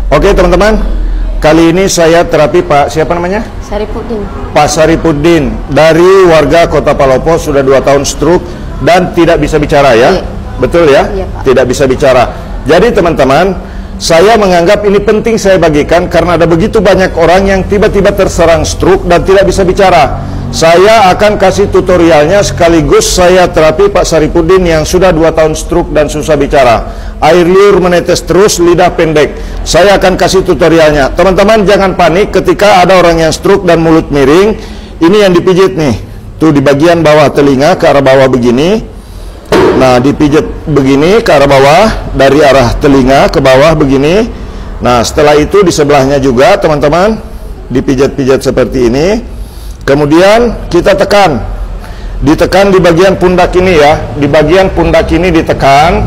Oke teman-teman, kali ini saya terapi Pak, siapa namanya? Saripudin. Pak Saripudin, dari warga Kota Palopo, sudah 2 tahun stroke dan tidak bisa bicara ya? Iya. Betul ya? Iya, Pak. Tidak bisa bicara. Jadi teman-teman, saya menganggap ini penting saya bagikan karena ada begitu banyak orang yang tiba-tiba terserang stroke dan tidak bisa bicara. Saya akan kasih tutorialnya sekaligus saya terapi Pak Saripudin yang sudah 2 tahun stroke dan susah bicara. Air liur menetes terus, lidah pendek. Saya akan kasih tutorialnya. Teman-teman jangan panik ketika ada orang yang stroke dan mulut miring. Ini yang dipijit nih. Tuh di bagian bawah telinga ke arah bawah begini. Nah, dipijit begini ke arah bawah, dari arah telinga ke bawah begini. Nah, setelah itu di sebelahnya juga teman-teman dipijat-pijat seperti ini. Kemudian kita tekan, ditekan di bagian pundak ini ya, di bagian pundak ini ditekan,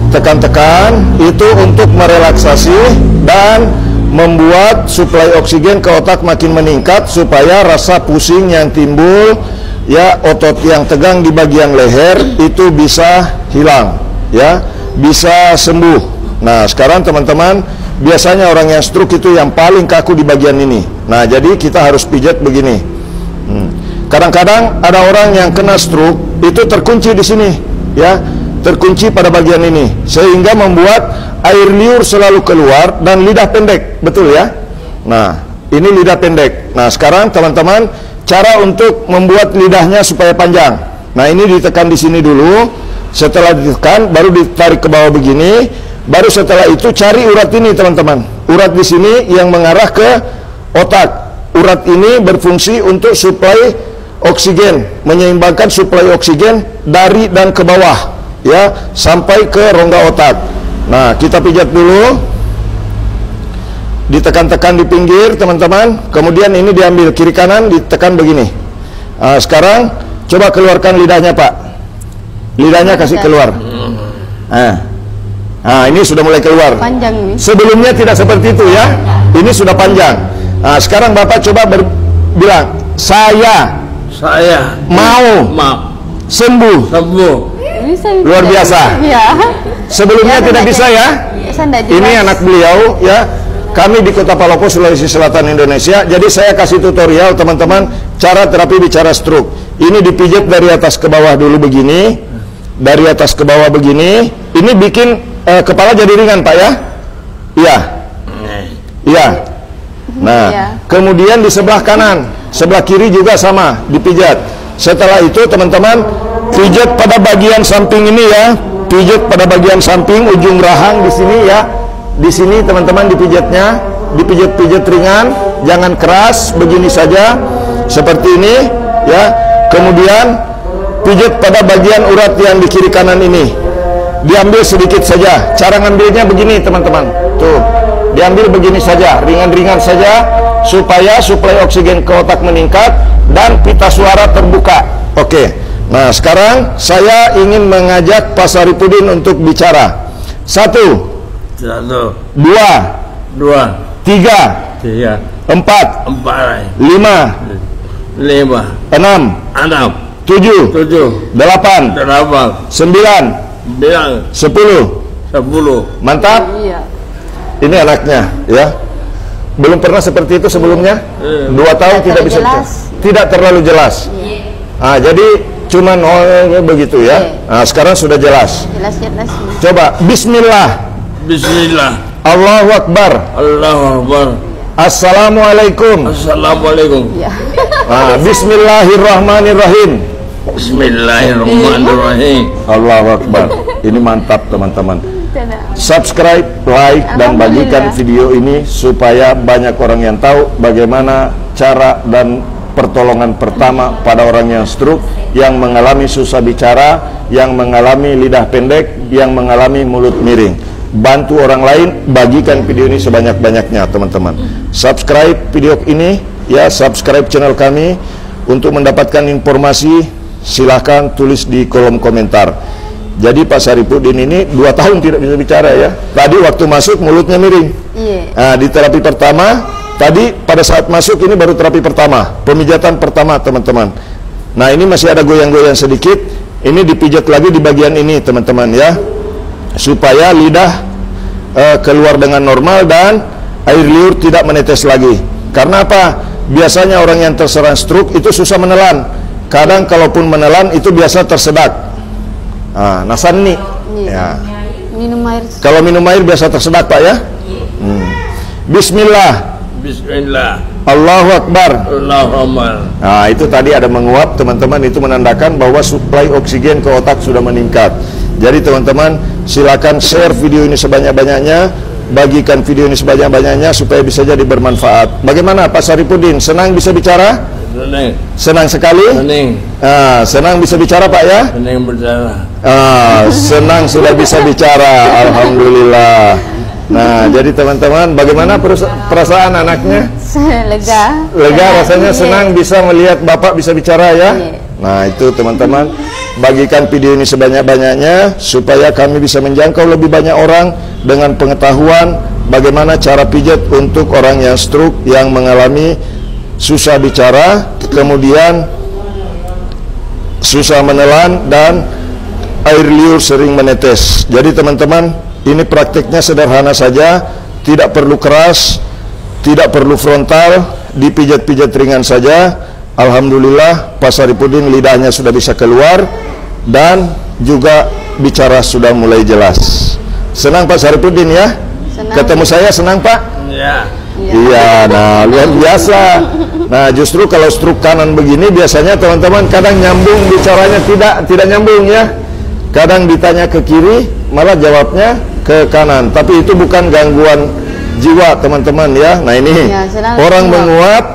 tekan-tekan, itu untuk merelaksasi dan membuat suplai oksigen ke otak makin meningkat supaya rasa pusing yang timbul, ya otot yang tegang di bagian leher itu bisa hilang, ya, bisa sembuh. Nah sekarang teman-teman, biasanya orang yang stroke itu yang paling kaku di bagian ini. Nah jadi kita harus pijat begini. Kadang-kadang ada orang yang kena stroke itu terkunci di sini, ya, terkunci pada bagian ini, sehingga membuat air liur selalu keluar dan lidah pendek, betul ya? Nah, ini lidah pendek. Nah, sekarang teman-teman, cara untuk membuat lidahnya supaya panjang. Nah, ini ditekan di sini dulu. Setelah ditekan, baru ditarik ke bawah begini. Baru setelah itu cari urat ini, teman-teman. Urat di sini yang mengarah ke otak. Urat ini berfungsi untuk suplai oksigen, menyeimbangkan suplai oksigen dari dan ke bawah, ya, sampai ke rongga otak. Nah, kita pijat dulu, ditekan-tekan di pinggir, teman-teman. Kemudian ini diambil kiri kanan, ditekan begini. Nah, sekarang coba keluarkan lidahnya, Pak. Lidahnya kasih keluar. Nah, ini sudah mulai keluar. Panjang ini. Sebelumnya tidak seperti itu ya. Ini sudah panjang. Nah, sekarang Bapak coba bilang, saya mau sembuh. Luar biasa. Ya. Sebelumnya ya, tidak bisa ya. Ini anak beliau ya. Kami di Kota Palopo, Sulawesi Selatan, Indonesia. Jadi saya kasih tutorial teman-teman cara terapi bicara stroke. Ini dipijat dari atas ke bawah dulu begini. Dari atas ke bawah begini. Ini bikin kepala jadi ringan, Pak ya. Iya. Iya. Nah, kemudian di sebelah kanan, sebelah kiri juga sama, dipijat. Setelah itu teman-teman, pijat pada bagian samping ini ya, pijat pada bagian samping ujung rahang di sini ya. Di sini teman-teman dipijatnya, dipijat-pijat ringan, jangan keras, begini saja, seperti ini ya. Kemudian pijat pada bagian urat yang di kiri kanan ini, diambil sedikit saja. Cara ngambilnya begini teman-teman, tuh. Diambil begini saja, ringan-ringan saja, supaya suplai oksigen ke otak meningkat dan pita suara terbuka. Oke, nah sekarang saya ingin mengajak Pak Saripudin untuk bicara. 1, 2, 3, 4, 5, 6, 7, 8, 9, 10. Mantap? Ini anaknya ya, belum pernah seperti itu sebelumnya. 2 tahun tidak bisa, tidak terlalu jelas. Nah, jadi cuman begitu ya. Nah, sekarang sudah jelas. Coba Bismillah. Allahu Akbar. Assalamualaikum. Nah, Bismillahirrahmanirrahim. Allahu Akbar. Ini mantap teman-teman. Subscribe, like, dan bagikan video ini supaya banyak orang yang tahu bagaimana cara dan pertolongan pertama pada orang yang stroke, yang mengalami susah bicara, yang mengalami lidah pendek, yang mengalami mulut miring. Bantu orang lain, bagikan video ini sebanyak-banyaknya teman-teman. Subscribe video ini ya, subscribe channel kami. Untuk mendapatkan informasi silahkan tulis di kolom komentar. Jadi Pak Saripudin ini 2 tahun tidak bisa bicara ya. Tadi waktu masuk mulutnya miring. Nah, di terapi pertama, tadi pada saat masuk ini baru terapi pertama, pemijatan pertama teman-teman. Nah, ini masih ada goyang-goyang sedikit. Ini dipijat lagi di bagian ini teman-teman ya, supaya lidah keluar dengan normal dan air liur tidak menetes lagi. Karena apa? Biasanya orang yang terserang stroke itu susah menelan. Kadang kalaupun menelan itu biasa tersedak. Nasan nih. Ya. Minum air. Kalau minum air biasa tersedak, Pak ya. Bismillah. Bismillah. Allahu Akbar. Allahumma. Nah, itu tadi ada menguap, teman-teman, itu menandakan bahwa suplai oksigen ke otak sudah meningkat. Jadi teman-teman, silakan share video ini sebanyak-banyaknya, bagikan video ini sebanyak-banyaknya supaya bisa jadi bermanfaat. Bagaimana Pak Saripudin? Senang bisa bicara? Senang. Senang sekali? Senang. Senang bisa bicara, Pak ya? Senang berbicara. Senang sudah bisa bicara. Alhamdulillah. Nah, jadi teman-teman, bagaimana perasaan anaknya? Lega. Lega rasanya, senang bisa melihat Bapak bisa bicara ya. Nah, itu teman-teman, bagikan video ini sebanyak-banyaknya supaya kami bisa menjangkau lebih banyak orang dengan pengetahuan bagaimana cara pijat untuk orang yang stroke, yang mengalami susah bicara, kemudian susah menelan dan air liur sering menetes. Jadi teman-teman, ini praktiknya sederhana saja, tidak perlu keras, tidak perlu frontal, dipijat-pijat ringan saja. Alhamdulillah, Pak Saripudin lidahnya sudah bisa keluar dan juga bicara sudah mulai jelas. Senang Pak Saripudin ya? Senang. Ketemu saya senang Pak? Iya. Iya, nah luar biasa. Nah, justru kalau stroke kanan begini biasanya teman-teman kadang nyambung bicaranya, tidak nyambung ya. Kadang ditanya ke kiri, malah jawabnya ke kanan. Tapi itu bukan gangguan jiwa teman-teman ya. Nah ini ya, orang menguap,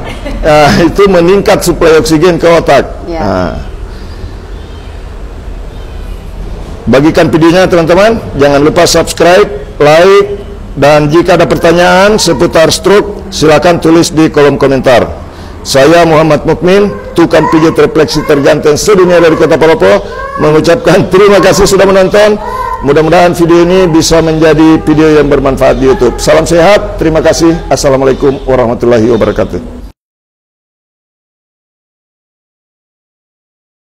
itu meningkat suplai oksigen ke otak. Ya. Nah, bagikan videonya teman-teman. Jangan lupa subscribe, like, dan jika ada pertanyaan seputar stroke, silakan tulis di kolom komentar. Saya Muhammad Mukmin, tukang pijat refleksi terganteng sedunia dari Kota Palopo, mengucapkan terima kasih sudah menonton. Mudah-mudahan video ini bisa menjadi video yang bermanfaat di YouTube. Salam sehat, terima kasih. Assalamualaikum warahmatullahi wabarakatuh.